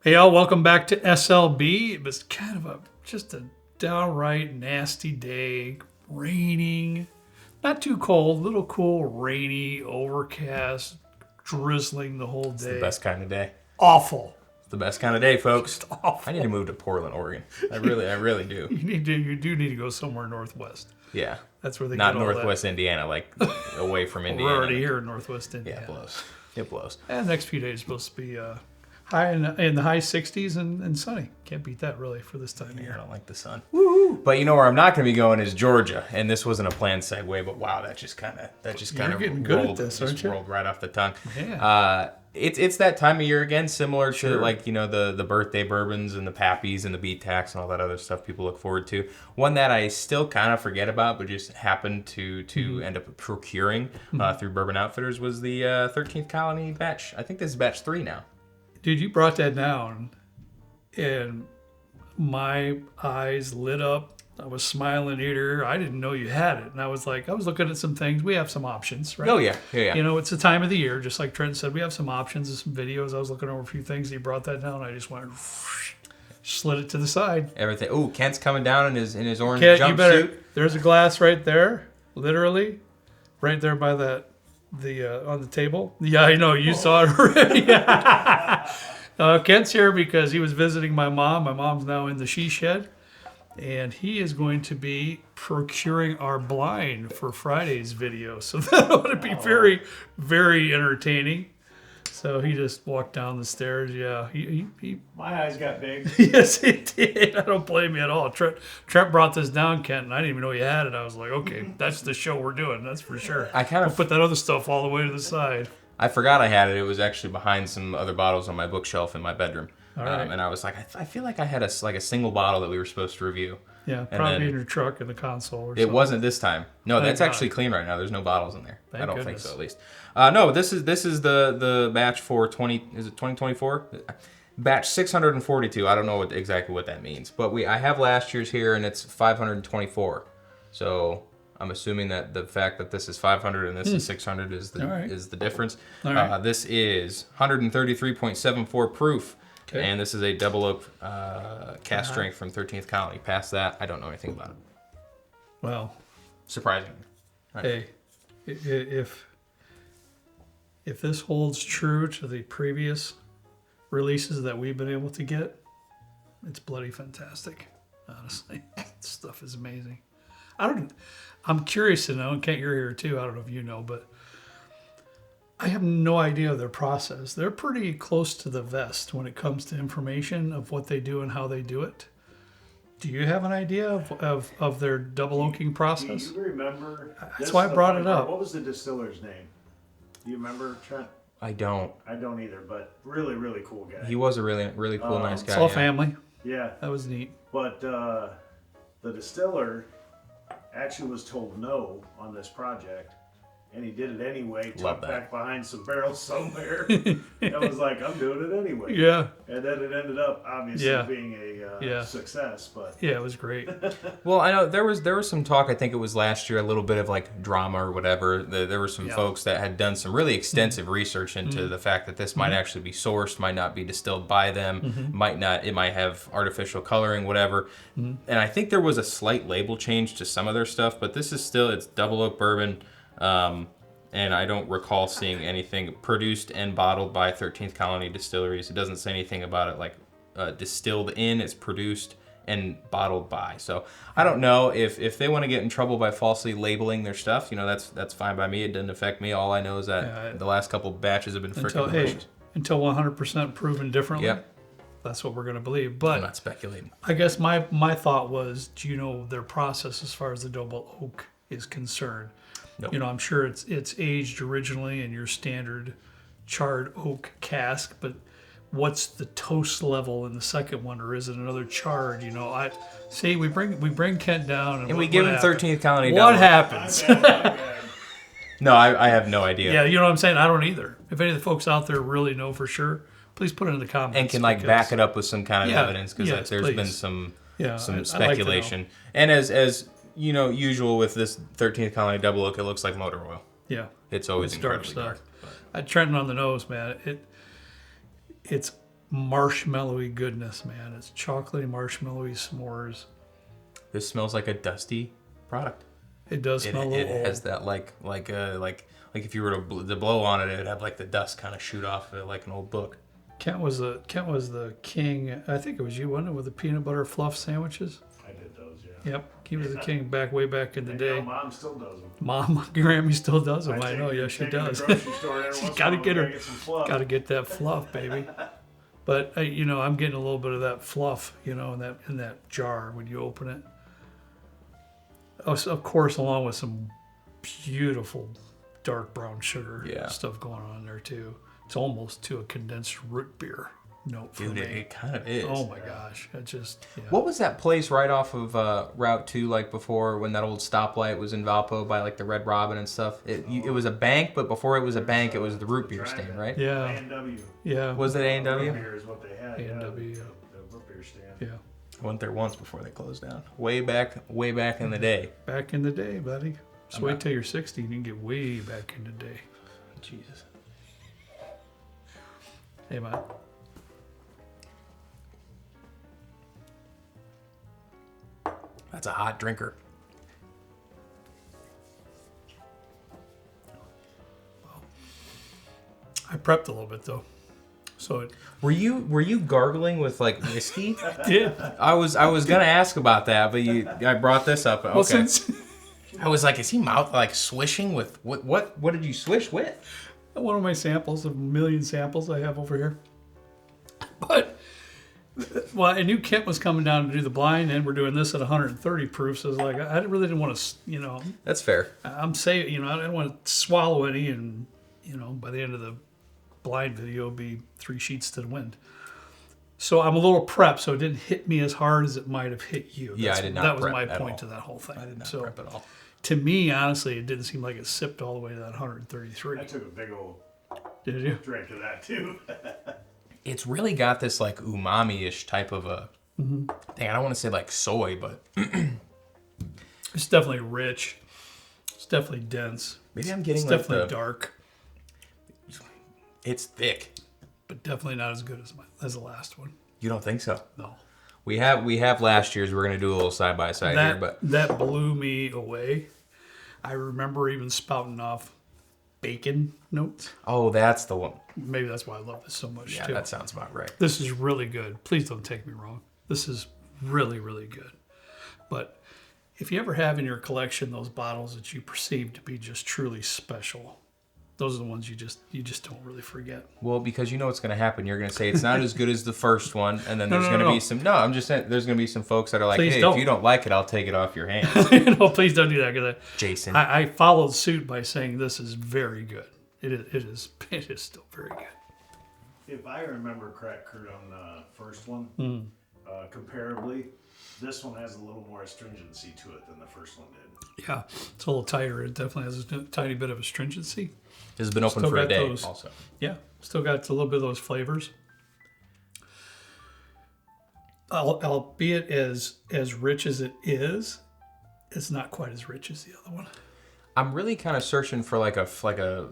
Hey, all, welcome back to SLB. It was kind of just a downright nasty day, raining, not too cold, little cool, rainy, overcast, drizzling the whole day. It's the best kind of day. Awful. It's the best kind of day, folks. Just awful. I need to move to Portland, Oregon. I really do. You do need to go somewhere northwest. Yeah. That's where they Not get all Northwest Indiana, like away from that. Indiana. We're already here in Northwest Indiana. Yeah, it blows. It blows. And the next few days supposed to be high in the high 60s and sunny. Can't beat that really for this time of I year. don't like the sun. Woo-hoo. But you know where I'm not going to be going is Georgia, and this wasn't a planned segue, but wow, that just kind of getting good at rolled, this, just aren't you? rolled right off the tongue. Yeah. It's that time of year again, similar to Sure. like, you know, the birthday bourbons and the pappies and the beet tax and all that other stuff people look forward to. One that I still kind of forget about, but just happened to end up procuring through Bourbon Outfitters was the 13th Colony batch. I think this is batch 3 now. Dude, you brought that down, and my eyes lit up. I was smiling eater. I didn't know you had it, and I was looking at some things. We have some options, right? Oh yeah. You know, it's the time of the year, just like Trent said. We have some options and some videos. I was looking over a few things. He brought that down. I just went, slid it to the side. Everything. Oh, Kent's coming down in his orange Kent, jumpsuit. you better. There's a glass right there, literally, right there by the on the table. Yeah, I know you saw it already. Kent's here because he was visiting my mom. My mom's now in the she shed, and he is going to be procuring our blind for Friday's video. So that ought to be very, very entertaining. So he just walked down the stairs. Yeah, he My eyes got big. yes, he did. I don't blame you at all. Trent brought this down, Kent, and I didn't even know you had it. I was like, okay, that's the show we're doing. That's for sure. I kind We'll of put that other stuff all the way to the side. I forgot I had it. It was actually behind some other bottles on my bookshelf in my bedroom. All right. And I was like, I feel like I had a single bottle that we were supposed to review. Yeah, And probably then- in your truck in the console or It something. wasn't this time. No, Thank that's God. actually clean right now. There's no bottles in there. Thank I don't goodness. think so, at least. No, this is the batch for 2024? Batch 642. I don't know exactly what that means, but I have last year's here, and it's 524. So I'm assuming that the fact that this is 500 and this is 600 is All right. the difference. All right. This is 133.74 proof. Okay. And this is a double oak cast strength from 13th Colony. Past that, I don't know anything about it. Well, Surprisingly. hey, if this holds true to the previous releases that we've been able to get, it's bloody fantastic. Honestly, this stuff is amazing. I'm curious to know, and Kent, you're here too. I don't know if you know, but I have no idea of their process. They're pretty close to the vest when it comes to information of what they do and how they do it. Do you have an idea of their double oaking process? Do you remember? That's why I brought it up. What was the distiller's name? Do you remember, Trent? I don't. I don't either, but really, really cool guy. He was a really cool, nice guy. It's all yeah. family. Yeah, That was neat. but the distiller actually was told no on this project, and he did it anyway. Love Tucked that. back behind some barrels somewhere. And was like, I'm doing it anyway. Yeah. And then it ended up obviously Yeah. being a Yeah. success, but Yeah, it was great. Well, I know there was some talk. I think it was last year, a little bit of like drama or whatever. There were some Yeah. folks that had done some really extensive research into the fact that this might actually be sourced, might not be distilled by them, it might have artificial coloring, whatever. And I think there was a slight label change to some of their stuff, but this is still, it's double oak bourbon. And I don't recall seeing anything produced and bottled by 13th Colony Distilleries. It doesn't say anything about it like distilled in. It's produced and bottled by. So I don't know if they want to get in trouble by falsely labeling their stuff. You know, that's fine by me. It doesn't affect me. All I know is that Yeah, the last couple batches have been until freaking delicious. until 100% proven differently. Yep. That's what we're going to believe. I'm But not speculating. I guess my thought was, do you know their process as far as the double oak is concerned? Nope. You know, I'm sure it's aged originally in your standard charred oak cask, but what's the toast level in the second one, or is it another charred? You know, I say we bring Kent down and we what give him happens? 13th Colony. What double. happens? No, I have no idea. Yeah, you know what I'm saying? I don't either. If any of the folks out there really know for sure, please put it in the comments. And can like because- back it up with some kind of Yeah, evidence, because yes, there's been please. some Yeah, I'd like to know. speculation. And as you know, usual with this 13th Colony double oak, it looks like motor oil. Yeah. It's always It's dark incredibly stuff. dark. I Trenton on the nose, man. It's marshmallowy goodness, man. It's chocolatey, marshmallowy s'mores. This smells like a dusty product. It does smell a little It old. has that like if you were to blow on it, it'd have like the dust kind of shoot off like an old book. Kent was the king. I think it was you, wasn't it, with the peanut butter fluff sandwiches? I did those, yeah. Yep, he was the king way back in the And day. Mom still does them. Mom, Grammy still does them. I know, take- yes, she take her to does. the grocery store every She's once in a got to while, get her, get some fluff. got to get that fluff, baby. But I'm getting a little bit of that fluff, in that jar when you open it. Oh, so of course, along with some beautiful dark brown sugar stuff going on in there too. It's almost to a condensed root beer note for Dude, me. it kind of is. Oh my gosh, it just. Yeah. What was that place right off of Route 2 like before when that old stoplight was in Valpo by like the Red Robin and stuff? It was a bank, but before it was a bank, it was the root beer stand, right? Yeah. A&W. Yeah. Was it Root A&W? beer is what they had. A&W, Yeah, yeah. the root beer stand. Yeah. I went there once before they closed down. Way back in the day. Back in the day, buddy. Just wait till you're 60 and you can get way back in the day. Jesus. Hey, man. That's a hot drinker. I prepped a little bit though, so it Were you gargling with like whiskey? did. I was gonna ask about that, but I brought this up. Okay. Well, since I was like, is he mouth like swishing with what did you swish with? one of my samples, a million samples I have over here, but well, I knew Kent was coming down to do the blind, and we're doing this at 130 proof. So I was like, I really didn't want to, That's fair. I'm saying, I didn't want to swallow any, and by the end of the blind video, it'll be 3 sheets to the wind. So I'm a little prepped, so it didn't hit me as hard as it might have hit you. Yeah, I did not That was prep my at point all. to that whole thing. I did not so, prep at all. To me, honestly, it didn't seem like it sipped all the way to that 133. I took a big old Did you? drink of that too. It's really got this like umami-ish type of a thing. I don't want to say like soy, but It's definitely rich. It's definitely dense. maybe I'm getting It's like definitely dark, it's thick. but definitely not as good as the last one. You don't think so? No. We have last year's. We're gonna do a little side by side here, but That blew me away. I remember even spouting off bacon notes. oh, that's the one. Maybe that's why I love this so much Yeah, too. that sounds about right. This is really good. Please don't take me wrong. This is really, really good. But if you ever have in your collection those bottles that you perceive to be just truly special, those are the ones you just don't really forget. Well, because you know what's going to happen. You're going to say it's not as good as the first one, and then there's no, going to no. be some. No, I'm just saying there's going to be some folks that are like, Please hey, don't. if you don't like it, I'll take it off your hands. Please don't do that, because Jason. I followed suit by saying this is very good. It is still very good. If I remember correct, Kurt, on the first one, comparably, this one has a little more astringency to it than the first one did. Yeah, it's a little tighter. It definitely has a tiny bit of astringency. This has been open Still for a got day, those. also. Yeah, still got a little bit of those flavors. Albeit as rich as it is, it's not quite as rich as the other one. I'm really kind of searching for like a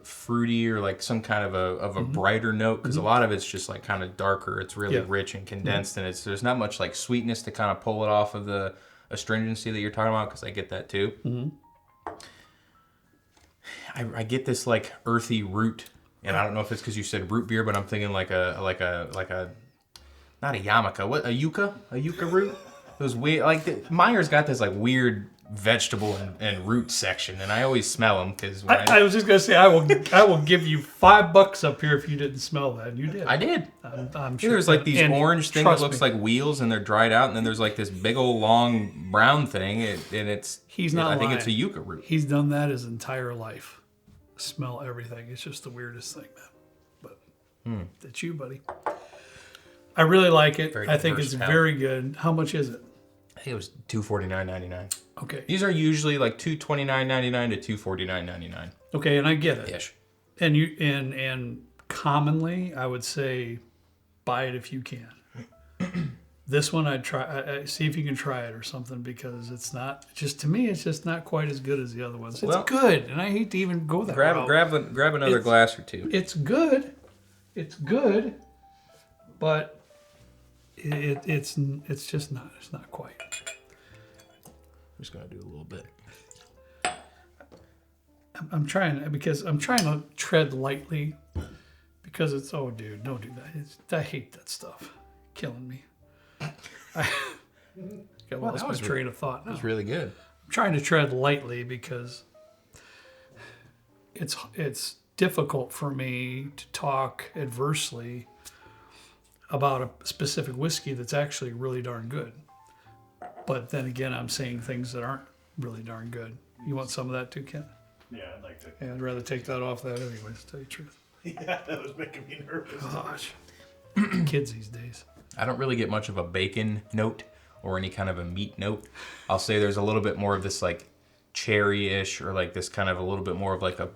fruity or like some kind of a brighter note, because a lot of it's just like kind of darker. It's really rich and condensed, and there's not much like sweetness to kind of pull it off of the astringency that you're talking about, because I get that too. I get this like earthy root, and I don't know if it's because you said root beer, but I'm thinking like a not a yarmulke, what, a yucca root. Those weird, like Meyer's got this like weird vegetable and root section, and I always smell them because I was just gonna say I will give you $5 up here if you didn't smell that, and you did. I did. I'm sure. There's like these And orange thing that trust looks me, like wheels, and they're dried out, and then there's like this big old long brown thing, and it's. He's not I think it's a lying. yucca root. He's done that his entire life. Smell everything. It's just the weirdest thing, man. But it's you, buddy. I really like it. Very I think diverse it's palate. very good. How much is it? I think it was $249.99. Okay. These are usually like $229.99 to $249.99 Okay, and I get it. ish. And you and commonly, I would say, buy it if you can. This one I'd try. I see if you can try it or something, because it's not just, to me, it's just not quite as good as the other ones. It's Well, good, and I hate to even go that route. Grab another glass or two. It's good. It's good. but it's just not. It's not quite. I'm just gonna do a little bit. I'm trying to tread lightly because it's dude, don't do that. I hate that stuff. Killing me. I lost my train of thought. That was really good. I'm trying to tread lightly because it's difficult for me to talk adversely about a specific whiskey that's actually really darn good. But then again, I'm saying things that aren't really darn good. You want some of that too, Ken? Yeah, I'd like to. Yeah, I'd rather take that off that anyways, to tell you the truth. Yeah, that was making me nervous. Gosh. Kids these days. I don't really get much of a bacon note or any kind of a meat note. I'll say there's a little bit more of this like cherry-ish or like this kind of a little bit more of like a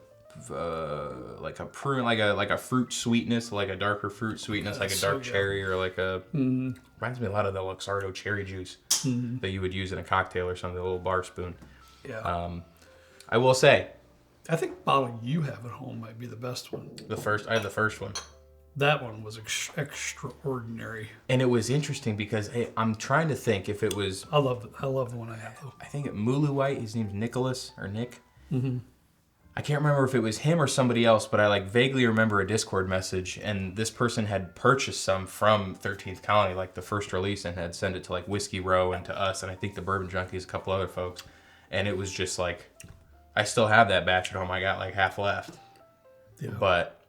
prune, like a fruit sweetness, like a darker fruit sweetness, like a dark cherry or like a reminds me a lot of the Luxardo cherry juice that you would use in a cocktail or something, a little bar spoon. Yeah. I will say, I think the bottle you have at home might be the best one. I had the first one. That one was extraordinary. And it was interesting because I'm trying to think if it was. I love the one I have though. I think Mulu White. His name's Nicholas or Nick. Mm-hmm. I can't remember if it was him or somebody else, but I like vaguely remember a Discord message, and this person had purchased some from 13th Colony, like the first release, and had sent it to like Whiskey Row and to us, and I think the Bourbon Junkies, a couple other folks, and it was just like, I still have that batch at home. I got like half left, but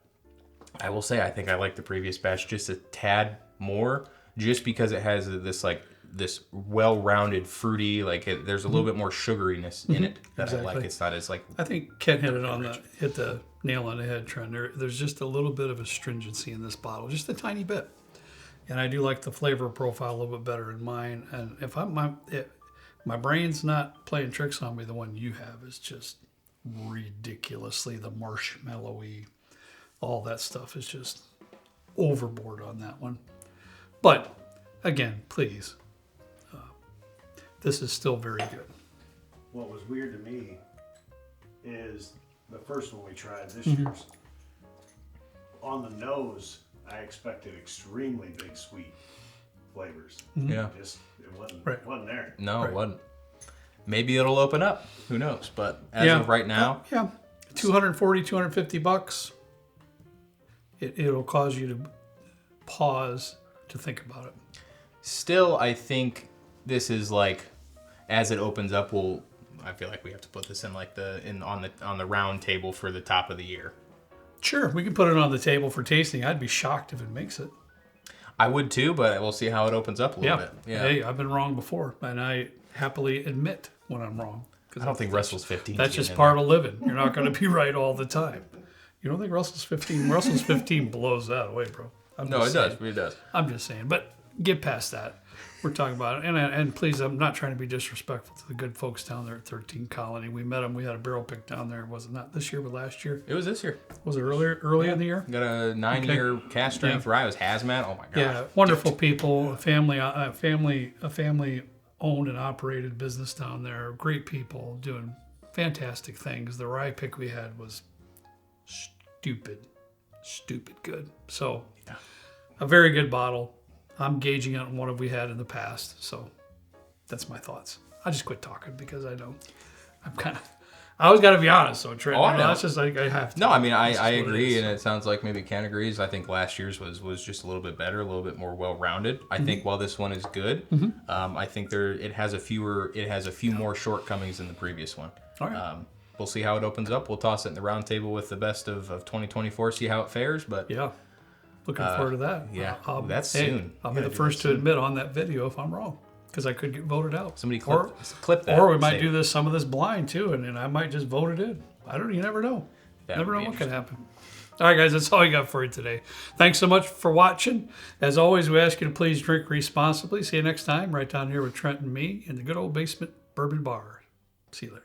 I will say I think I like the previous batch just a tad more, just because it has this well-rounded, fruity, there's a little bit more sugariness in it that I like. It's not as like. I think Ken hit the nail on the head, Trent. There's just a little bit of astringency in this bottle, just a tiny bit, and I do like the flavor profile a little bit better in mine. And if my brain's not playing tricks on me, the one you have is just ridiculously the marshmallowy, all that stuff is just overboard on that one. But again, please. This is still very good. What was weird to me is the first one we tried this year's. On the nose, I expected extremely big sweet flavors. Yeah. Just it wasn't there. No, it wasn't. Maybe it'll open up. Who knows? But as of right now, $240-$250. It'll cause you to pause to think about it. Still, I think this is like, as it opens up, I feel like we have to put this in like on the round table for the top of the year. Sure, we can put it on the table for tasting. I'd be shocked if it makes it. I would too, but we'll see how it opens up a little bit. Yeah. Hey, I've been wrong before, and I happily admit when I'm wrong. I don't think Russell's 15. That's just part of living. You're not going to be right all the time. You don't think Russell's 15? Russell's 15 blows that away, bro. It does. It does. I'm just saying. But get past that. We're talking about it. And please, I'm not trying to be disrespectful to the good folks down there at 13 Colony. We met them. We had a barrel pick down there. Was it not this year, but last year? It was this year. Was it early in the year? Got a 9-year cast strength rye. It was hazmat. Oh my gosh. Yeah, wonderful people. A family owned and operated business down there. Great people doing fantastic things. The rye pick we had was stupid good. So a very good bottle. I'm gauging it on what we had in the past. So that's my thoughts. I just quit talking because I know I always got to be honest. So Trent, I know. That's just like I have to. No, I mean, I agree. And it sounds like maybe Ken agrees. I think last year's was just a little bit better, a little bit more well-rounded. I think while this one is good, I think it has a few more shortcomings than the previous one. All right. We'll see how it opens up. We'll toss it in the round table with the best of 2024, see how it fares. But yeah, looking forward to that. Yeah, that's soon. I'll be the first to admit on that video if I'm wrong, because I could get voted out. Somebody clip that. Or we might do some of this blind too, and then I might just vote it in. You never know. Never know what could happen. All right, guys, that's all I got for you today. Thanks so much for watching. As always, we ask you to please drink responsibly. See you next time, right down here with Trent and me in the good old basement bourbon bar. See you later.